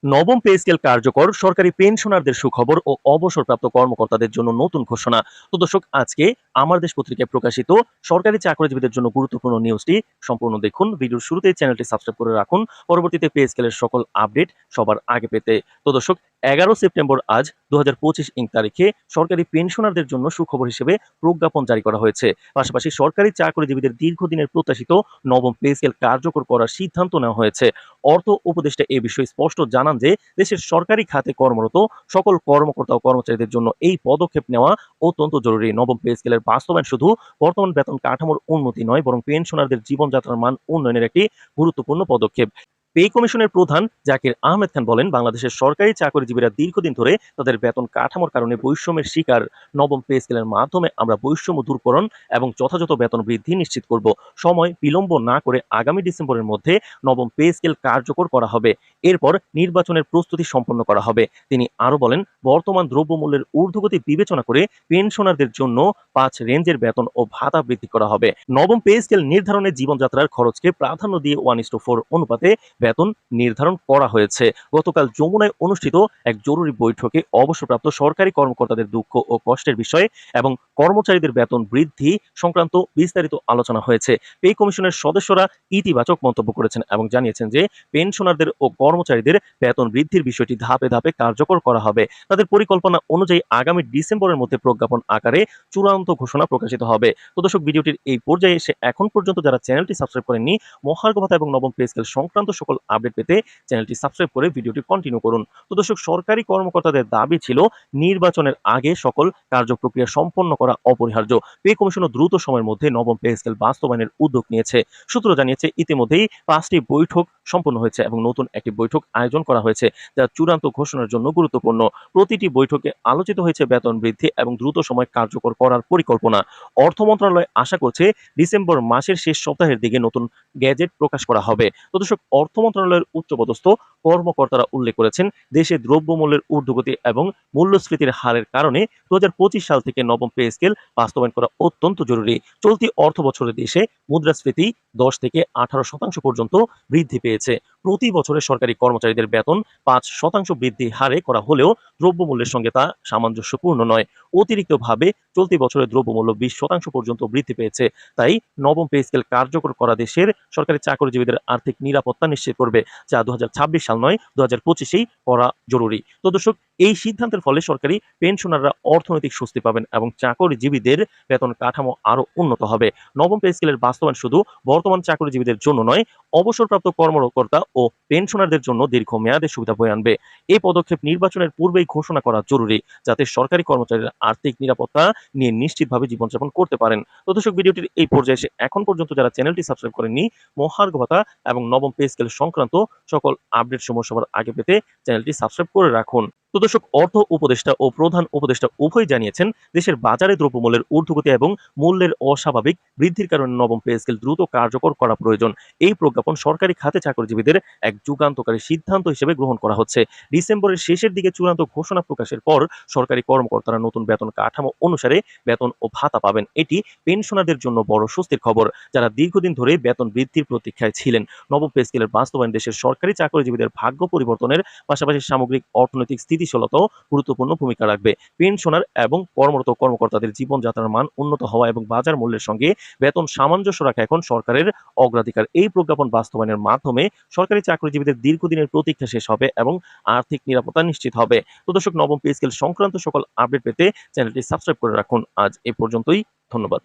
নবম pay scale কার্যকর, সরকারি পেনশনারদের সুখবর ও অবসরপ্রাপ্ত কর্মকর্তাদের জন্য নতুন ঘোষণা। তো দর্শক, আজকে আমার দেশ পত্রিকায় প্রকাশিত সরকারি চাকরিজীবীদের জন্য গুরুত্বপূর্ণ নিউজটি সম্পূর্ণ দেখুন। ভিডিওর শুরুতেই চ্যানেলটি সাবস্ক্রাইব করে রাখুন পরবর্তীতে পে স্কেলের সকল আপডেট সবার আগে পেতে। তো দর্শক, 11 সেপ্টেম্বর আজ 2025 তারিখে সরকারি পেনশনারদের জন্য সুখবর হিসেবে প্রজ্ঞাপন জারি করা হয়েছে। পাশাপাশি সরকারি চাকরিজীবীদের দীর্ঘদিনের প্রত্যাশিত নবম পে স্কেল কার্যকর করার সিদ্ধান্ত নেওয়া হয়েছে। অর্থ উপদেষ্টা এ বিষয়ে স্পষ্ট জানান যে দেশের সরকারি খাতে কর্মরত সকল কর্মকর্তা ও কর্মচারীদের জন্য এই পদক্ষেপ নেওয়া অত্যন্ত জরুরি। নবম পে স্কেলের বাস্তবায়ন শুধু বর্তমান বেতন কাঠামোর উন্নতি নয়, বরং পেনশনারদের জীবনযাত্রার মান উন্নয়নের একটি গুরুত্বপূর্ণ পদক্ষেপ। পে কমিশনের প্রধান জাকির আহমেদ খান বলেন, বাংলাদেশের সরকারি চাকরিজীবীরা দীর্ঘদিন ধরে তাদের বেতন কাঠামোর কারণে বৈষম্যের শিকার। নবম পে স্কেলের মাধ্যমে আমরা বৈষম্য দূরকরণ এবং যথাযথ বেতন বৃদ্ধি নিশ্চিত করব। সময় বিলম্ব না করে আগামী ডিসেম্বরের মধ্যে নবম পে স্কেল কার্যকর করা হবে। এরপর নির্বাচনের প্রস্তুতি সম্পন্ন করা হবে। তিনি আরো বলেন, বর্তমান দ্রব্যমূল্যের ঊর্ধ্বগতি বিবেচনা করে পেনশনারদের জন্য 5 রেঞ্জের বেতন ও ভাতা বৃদ্ধি করা হবে। নবম পে স্কেল নির্ধারণে জীবনযাত্রার খরচকে প্রাধান্য দিয়ে 1:4 অনুপাতে বেতন নির্ধারণ করা হয়েছে। গতকাল যমুনায় অনুষ্ঠিত এক জরুরি বৈঠকে অবসরপ্রাপ্ত সরকারি কর্মকর্তাদের দুঃখ ও কষ্টের বিষয়ে এবং কর্মচারীদের বেতন বৃদ্ধি সংক্রান্ত বিস্তারিত আলোচনা হয়েছে। পে কমিশনের সদস্যরা ইতিবাচক মন্তব্য করেছেন এবং জানিয়েছেন যে পেনশনারদের ও কর্মচারীদের বেতন বৃদ্ধির বিষয়টি ধাপে ধাপে কার্যকর করা হবে। তাদের পরিকল্পনা অনুযায়ী আগামী ডিসেম্বরের মধ্যে প্রজ্ঞাপন আকারে চূড়ান্ত ঘোষণা প্রকাশিত হবে। তো দর্শক, ভিডিওটির এই পর্যায়ে এসে এখন পর্যন্ত যারা চ্যানেলটি সাবস্ক্রাইব করেননি, মহার্ঘ ভাতা এবং নবম পে স্কেল সংক্রান্ত সকল আপডেট পেতে চ্যানেলটি সাবস্ক্রাইব করে ভিডিওটি কন্টিনিউ করুন। তো দর্শক, সরকারি কর্মকর্তাদের দাবি ছিল নির্বাচনের আগে সকল কার্যপ্রক্রিয়া সম্পন্ন করা অপরিহার্য। পে কমিশনও দ্রুত সময়ের মধ্যে নবম পে স্কেল বাস্তবায়নের উদ্যোগ নিয়েছে। সূত্র জানিয়েছে, ইতিমধ্যেই 5টি বৈঠক সম্পন্ন হয়েছে এবং নতুন একটি বৈঠক আয়োজন করা হয়েছে, যা চূড়ান্ত ঘোষণার জন্য গুরুত্বপূর্ণ। প্রতিটি বৈঠকে আলোচিত হয়েছে বেতন বৃদ্ধি এবং দ্রুত সময় কার্যকর করার পরিকল্পনা। অর্থ মন্ত্রণালয় আশা করছে ডিসেম্বর মাসের শেষ সপ্তাহের দিকে নতুন গ্যাজেট প্রকাশ করা হবে। তো দর্শক, অর্থ মন্ত্রণালয়ের উচ্চপদস্থ কর্মকর্তারা উল্লেখ করেছেন, দেশে দ্রব্যমূল্যের ঊর্ধ্বগতি এবং মূল্যস্ফীতির হারের কারণে 2025 সাল থেকে নবম পে স্কেল বাস্তবায়ন করা অত্যন্ত জরুরি। চলতি অর্থ বছরে দেশে মুদ্রাস্ফীতি 10 থেকে 18% পর্যন্ত বৃদ্ধি পেয়েছে। প্রতি বছরে সরকারি কর্মচারীদের বেতন 5% বৃদ্ধি হারে করা হলেও দ্রব্যমূল্যের সঙ্গে তা সামঞ্জস্যপূর্ণ নয়। অতিরিক্তভাবে চলতি বছরে দ্রব্যমূল্য 20% পর্যন্ত বৃদ্ধি পেয়েছে। তাই নবম পে স্কেল কার্যকর করা দেশের সরকারি চাকরিজীবীদের আর্থিক নিরাপত্তা নিশ্চিত করবে, যা 2026 সাল নয় 2025-এই করা জরুরি। তো দর্শক, এই সিদ্ধান্তের ফলে সরকারি পেনশনাররা অর্থনৈতিক স্বস্তি পাবেন এবং চাকরিজীবীদের বেতন কাঠামো আরো উন্নত হবে। নবম পে স্কেলের বাস্তবায়ন শুধু বর্তমান চাকরিজীবীদের জন্য নয়, অবসরপ্রাপ্ত কর্মকর্তা ও পেনশনারদের জন্য দীর্ঘমেয়াদে সুবিধা বয়ে আনবে। এই পদক্ষেপ নির্বাচনের পূর্বেই ঘোষণা করা জরুরি, যাতে সরকারি কর্মচারীরা আর্থিক নিরাপত্তা নিয়ে নিশ্চিতভাবে জীবনযাপন করতে পারেন। তো দর্শক, ভিডিওটির এই পর্যায়ে এসে এখন পর্যন্ত যারা চ্যানেলটি সাবস্ক্রাইব করেননি, মহার্ঘ ভাতা এবং নবম পে স্কেল সংক্রান্ত সকল আপডেট সমূহ সবার আগে পেতে চ্যানেলটি সাবস্ক্রাইব করে রাখুন। তো দর্শক, অর্থ উপদেষ্টা ও প্রধান উপদেষ্টা উভয় জানিয়েছেন, দেশের বাজারে দ্রব্যমূল্যের ঊর্ধ্বগতি এবং মূল্যের অস্বাভাবিক বৃদ্ধির কারণে নবম পে স্কেল দ্রুত কার্যকর করা প্রয়োজন। এই প্রজ্ঞাপন সরকারি খাতে চাকরিজীবীদের এক যুগান্তকারী সিদ্ধান্ত হিসেবে গ্রহণ করা হচ্ছে। ডিসেম্বরের শেষের দিকে চূড়ান্ত ঘোষণা প্রকাশের পর সরকারি কর্মকর্তারা নতুন বেতন কাঠামো অনুসারে বেতন ও ভাতা পাবেন। এটি পেনশনারদের জন্য বড় স্বস্তির খবর, যারা দীর্ঘদিন ধরে বেতন বৃদ্ধির প্রতীক্ষায় ছিলেন। নবম পে স্কেলের বাস্তবায়ন দেশের সরকারি চাকরিজীবীদের ভাগ্য পরিবর্তনের পাশাপাশি সামগ্রিক অর্থনৈতিক স্থিতিশীলতাও গুরুত্বপূর্ণ ভূমিকা রাখবে। পেনশনার এবং কর্মরত কর্মকর্তাদের জীবনযাত্রার মান উন্নত হওয়া এবং বাজার মূল্যের সঙ্গে বেতন সামঞ্জস্য রাখা এখন সরকারের অগ্রাধিকার। এই প্রজ্ঞাপন বাস্তবায়নের মাধ্যমে সরকারি চাকরিজীবীদের দীর্ঘদিনের প্রতীক্ষা শেষ হবে এবং আর্থিক নিরাপত্তা নিশ্চিত হবে। তো দর্শক, নবম পে স্কেল সংক্রান্ত সকল আপডেট পেতে চ্যানেলটি সাবস্ক্রাইব করে রাখুন। আজ এ পর্যন্তই। ধন্যবাদ।